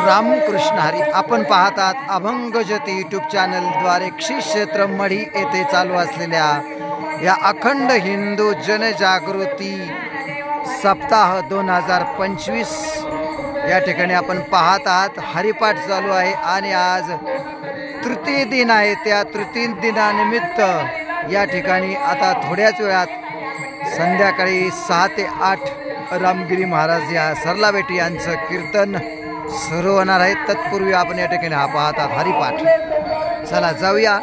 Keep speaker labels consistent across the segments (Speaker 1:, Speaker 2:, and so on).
Speaker 1: रामकृष्ण हरी. आपण पाहतात अभंग ज्योती यूट्यूब चॅनलद्वारे श्री क्षेत्र मढी येथे चालू असलेल्या या अखंड हिंदू जनजागृती सप्ताह 2025 या ठिकाणी आपण पाहत आहात. हरिपाठ चालू आहे आणि आज तृतीय दिन आहे. त्या तृतीय दिनानिमित्त या ठिकाणी आता थोड्याच वेळात संध्याकाळी 6 ते 8 रामगिरी महाराज या सरलाबेटी यांचं कीर्तन सुरू होणार आहे. तत्पूर्वी आपण या ठिकाणी हा पाहतात हरिपाठ. चला जाऊया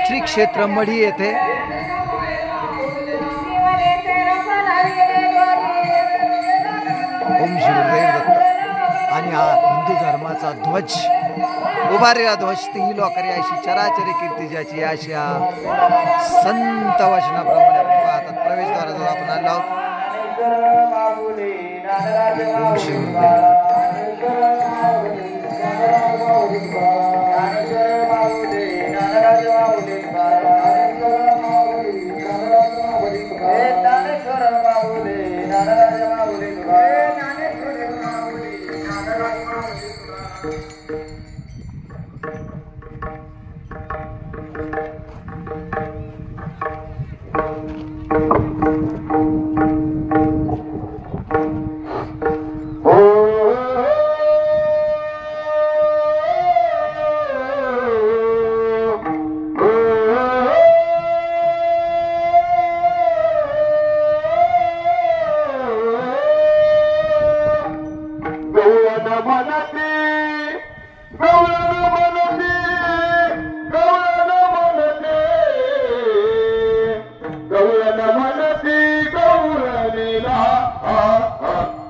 Speaker 1: श्री क्षेत्र मढी येथे. ओम श्री गुरुदेव दत्त. आणि हा हिंदू धर्माचा ध्वज उभारलेला ध्वज तीही लोकरी अशी चराचरी कीर्ती ज्याची अशा संत वचनाप्रमाणे आपण पाहतात. प्रवेशद्वाराजवळ आपण आलो आहोत. ओम श्री गुरुदेव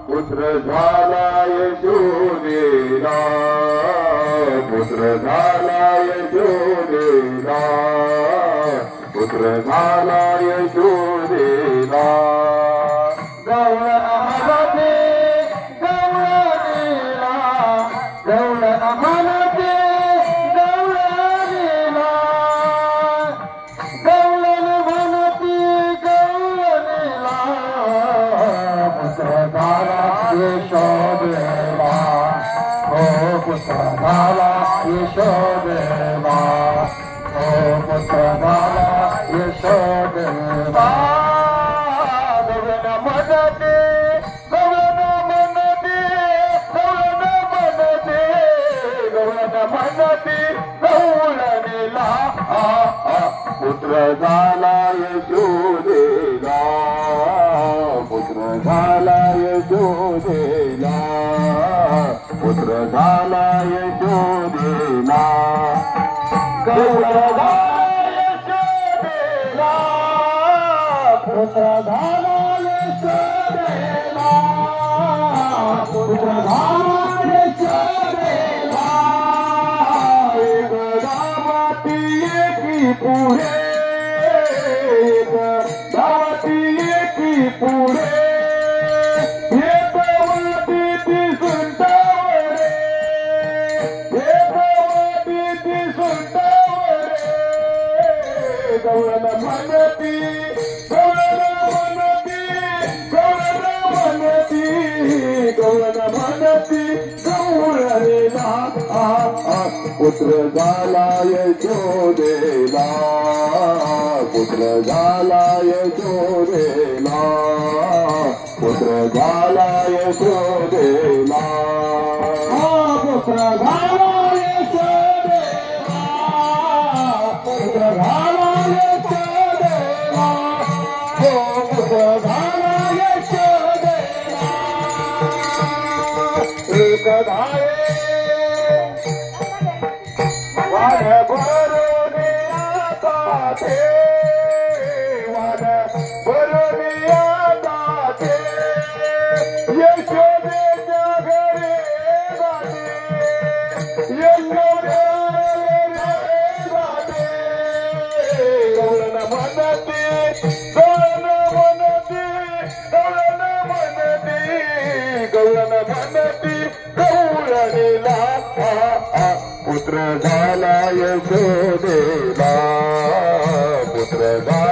Speaker 2: पुत्र झाला यशोदेला, पुत्र झाला यशोदेला, पुत्र झाला यशोदेला, पुत्र झाला यशोदेला, पुत्र झाला यशोदेला, पुत्र झाला यशोदेला. एक धाये पुत्र झाला यशोदेला, पुत्र झाला